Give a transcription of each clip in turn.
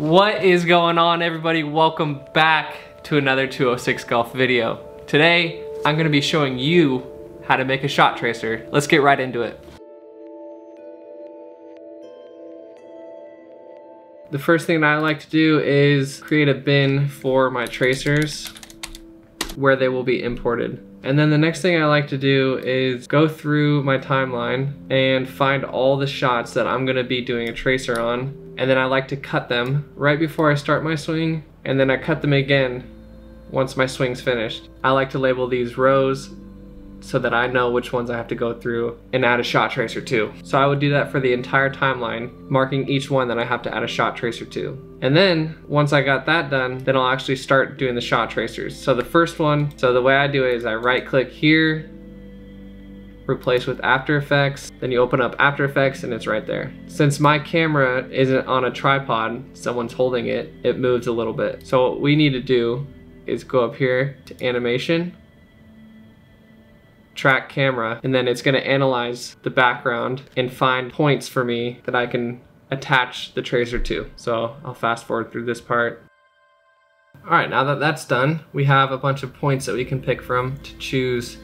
What is going on, everybody? Welcome back to another 206 Golf video. Today, I'm gonna be showing you how to make a shot tracer. Let's get right into it. The first thing that I like to do is create a bin for my tracers where they will be imported. And then the next thing I like to do is go through my timeline and find all the shots that I'm gonna be doing a tracer on. And then I like to cut them right before I start my swing, and then I cut them again once my swing's finished. I like to label these rows so that I know which ones I have to go through and add a shot tracer to. So I would do that for the entire timeline, marking each one that I have to add a shot tracer to. And then once I got that done, then I'll actually start doing the shot tracers. So the first one, so the way I do it is I right click here, replace with After Effects, then you open up After Effects and it's right there. Since my camera isn't on a tripod, someone's holding it, it moves a little bit. So what we need to do is go up here to Animation, Track Camera, and then it's gonna analyze the background and find points for me that I can attach the tracer to. So I'll fast forward through this part. All right, now that that's done, we have a bunch of points that we can pick from to choose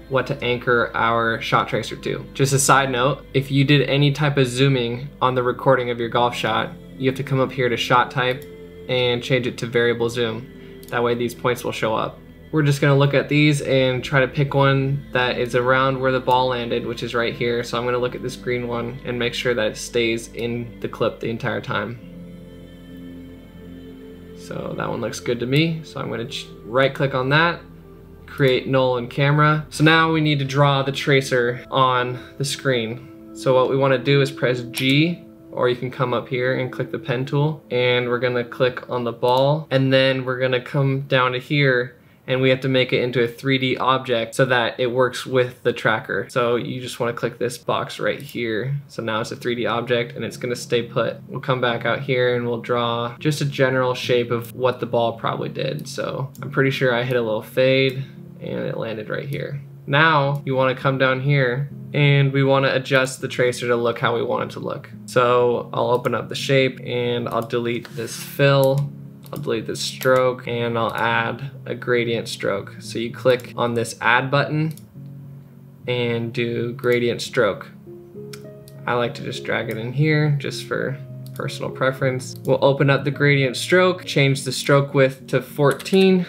what to anchor our shot tracer to. Just a side note, if you did any type of zooming on the recording of your golf shot, you have to come up here to shot type and change it to variable zoom. That way these points will show up. We're just gonna look at these and try to pick one that is around where the ball landed, which is right here. So I'm gonna look at this green one and make sure that it stays in the clip the entire time. So that one looks good to me. So I'm gonna right click on that, create null in camera. So now we need to draw the tracer on the screen. So what we want to do is press G, or you can come up here and click the pen tool, and we're gonna click on the ball, and then we're gonna come down to here and we have to make it into a 3D object so that it works with the tracker. So you just want to click this box right here. So now it's a 3D object and it's gonna stay put. We'll come back out here and we'll draw just a general shape of what the ball probably did. So I'm pretty sure I hit a little fade and it landed right here. Now you want to come down here and we want to adjust the tracer to look how we want it to look. So I'll open up the shape and I'll delete this fill, I'll delete this stroke, and I'll add a gradient stroke. So you click on this add button and do gradient stroke. I like to just drag it in here just for personal preference. We'll open up the gradient stroke, change the stroke width to 14.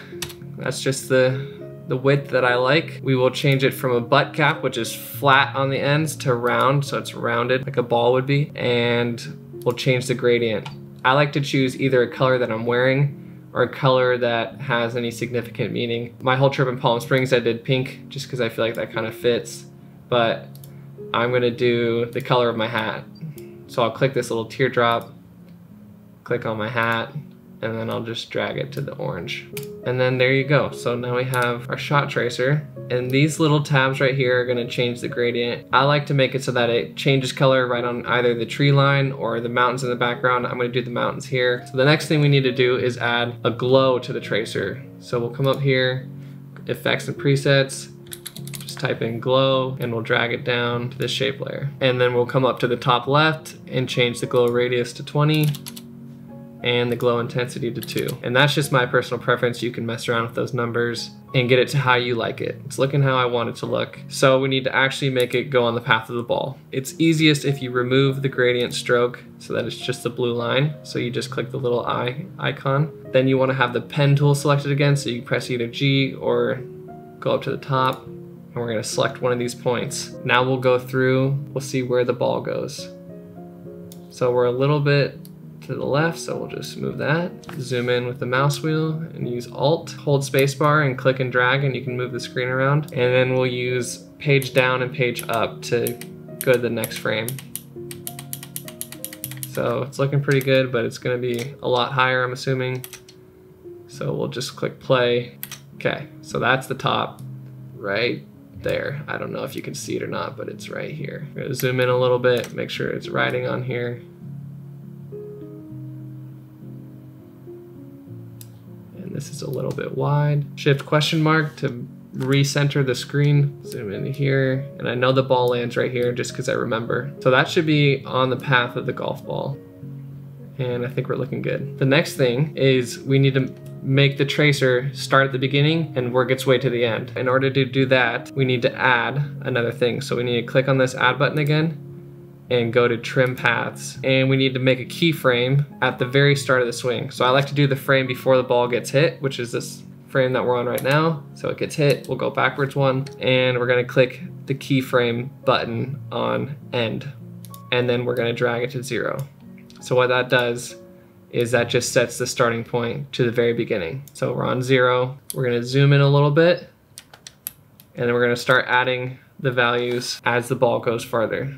That's just the width that I like. We will change it from a butt cap, which is flat on the ends, to round, so it's rounded like a ball would be, and we'll change the gradient. I like to choose either a color that I'm wearing or a color that has any significant meaning. My whole trip in Palm Springs I did pink just because I feel like that kind of fits, but I'm gonna do the color of my hat. So I'll click this little teardrop, click on my hat, and then I'll just drag it to the orange. And then there you go. So now we have our shot tracer, and these little tabs right here are gonna change the gradient. I like to make it so that it changes color right on either the tree line or the mountains in the background. I'm gonna do the mountains here. So the next thing we need to do is add a glow to the tracer. So we'll come up here, effects and presets, just type in glow, and we'll drag it down to the shape layer. And then we'll come up to the top left and change the glow radius to 20. And the glow intensity to 2. And that's just my personal preference. You can mess around with those numbers and get it to how you like it. It's looking how I want it to look. So we need to actually make it go on the path of the ball. It's easiest if you remove the gradient stroke so that it's just the blue line. So you just click the little eye icon. Then you want to have the pen tool selected again, so you press either G or go up to the top, and we're gonna select one of these points. Now we'll go through, we'll see where the ball goes. So we're a little bit to the left, so we'll just move that. Zoom in with the mouse wheel and use Alt, hold spacebar and click and drag, and you can move the screen around. And then we'll use page down and page up to go to the next frame. So it's looking pretty good, but it's gonna be a lot higher, I'm assuming. So we'll just click play. Okay, so that's the top right there. I don't know if you can see it or not, but it's right here. I'm gonna zoom in a little bit, make sure it's riding on here. This is a little bit wide. Shift question mark to recenter the screen. Zoom in here, and I know the ball lands right here just because I remember. So that should be on the path of the golf ball. And I think we're looking good. The next thing is we need to make the tracer start at the beginning and work its way to the end. In order to do that, we need to add another thing. So we need to click on this add button again and go to trim paths. And we need to make a keyframe at the very start of the swing. So I like to do the frame before the ball gets hit, which is this frame that we're on right now. So it gets hit, we'll go backwards one, and we're gonna click the keyframe button on end. And then we're gonna drag it to 0. So what that does is that just sets the starting point to the very beginning. So we're on 0, we're gonna zoom in a little bit, and then we're gonna start adding the values as the ball goes farther.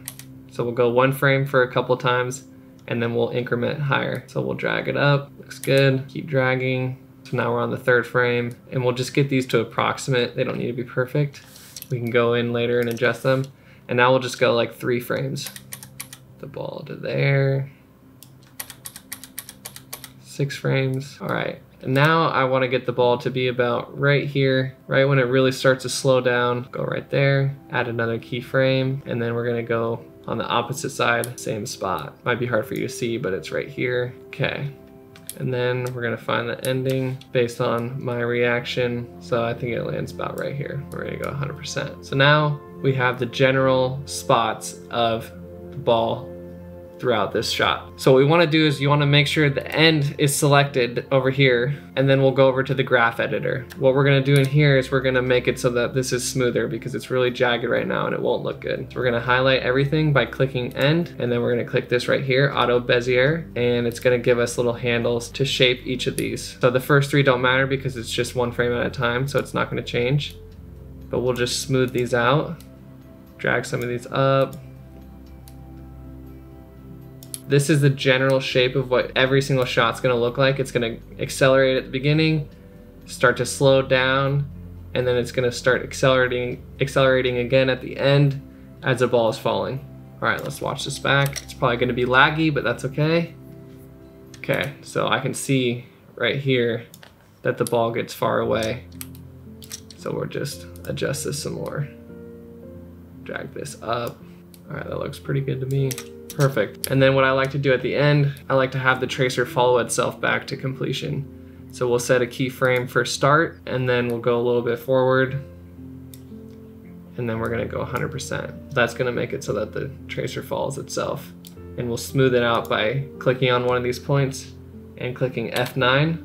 So we'll go 1 frame for a couple times, and then we'll increment higher. So we'll drag it up, looks good, keep dragging. So now we're on the 3rd frame, and we'll just get these to approximate. They don't need to be perfect. We can go in later and adjust them. And now we'll just go like 3 frames. The ball to there. 6 frames. All right, and now I want to get the ball to be about right here, right when it really starts to slow down. Go right there, add another keyframe, and then we're gonna go on the opposite side, same spot. Might be hard for you to see, but it's right here. Okay, and then we're gonna find the ending based on my reaction. So I think it lands about right here. We're gonna go 100%. So now we have the general spots of the ball throughout this shot. So what we want to do is you want to make sure the end is selected over here, and then we'll go over to the graph editor. What we're going to do in here is we're going to make it so that this is smoother because it's really jagged right now and it won't look good. So we're going to highlight everything by clicking end, and then we're going to click this right here, Auto Bezier, and it's going to give us little handles to shape each of these. So the first 3 don't matter because it's just 1 frame at a time, so it's not going to change. But we'll just smooth these out, drag some of these up. This is the general shape of what every single shot's gonna look like. It's gonna accelerate at the beginning, start to slow down, and then it's gonna start accelerating again at the end as the ball is falling. All right, let's watch this back. It's probably gonna be laggy, but that's okay. Okay, so I can see right here that the ball gets far away. So we'll just adjust this some more. Drag this up. All right, that looks pretty good to me. Perfect. And then what I like to do at the end, I like to have the tracer follow itself back to completion. So we'll set a keyframe for start, and then we'll go a little bit forward, and then we're gonna go 100%. That's gonna make it so that the tracer follows itself. And we'll smooth it out by clicking on one of these points and clicking F9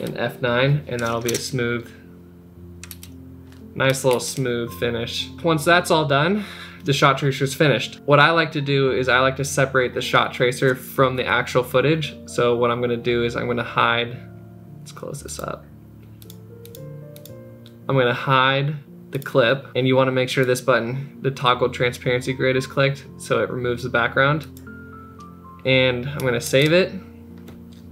and F9, and that'll be a smooth, nice little smooth finish. Once that's all done, the shot tracer is finished. What I like to do is I like to separate the shot tracer from the actual footage. So what I'm gonna do is I'm gonna hide, let's close this up. I'm gonna hide the clip, and you wanna make sure this button, the toggle transparency grid, is clicked so it removes the background. And I'm gonna save it.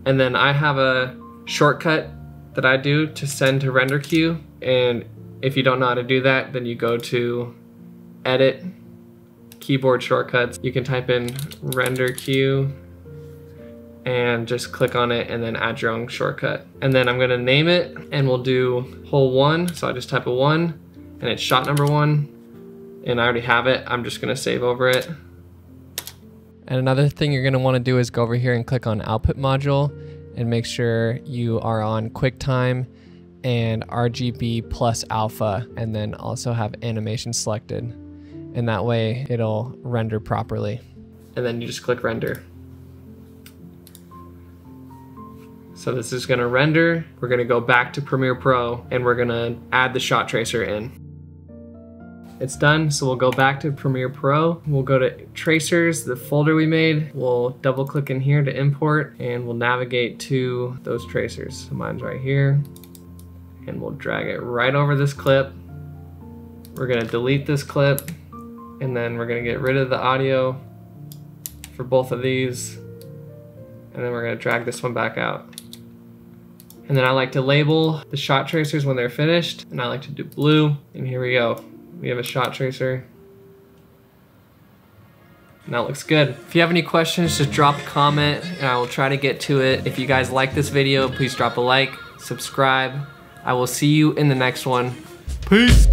And then I have a shortcut that I do to send to render queue. And if you don't know how to do that, then you go to edit, keyboard shortcuts. You can type in render queue and just click on it and then add your own shortcut. And then I'm gonna name it, and we'll do hole 1. So I just type a 1 and it's shot number 1, and I already have it. I'm just gonna save over it. And another thing you're gonna wanna do is go over here and click on output module and make sure you are on QuickTime and RGB plus alpha, and then also have animation selected. And that way it'll render properly. And then you just click render. So this is gonna render. We're gonna go back to Premiere Pro, and we're gonna add the shot tracer in. It's done, so we'll go back to Premiere Pro. We'll go to tracers, the folder we made. We'll double click in here to import, and we'll navigate to those tracers. So mine's right here. And we'll drag it right over this clip. We're gonna delete this clip, and then we're gonna get rid of the audio for both of these, and then we're gonna drag this one back out. And then I like to label the shot tracers when they're finished, and I like to do blue, and here we go. We have a shot tracer. And that looks good. If you have any questions, just drop a comment and I will try to get to it. If you guys like this video, please drop a like, subscribe. I will see you in the next one. Peace.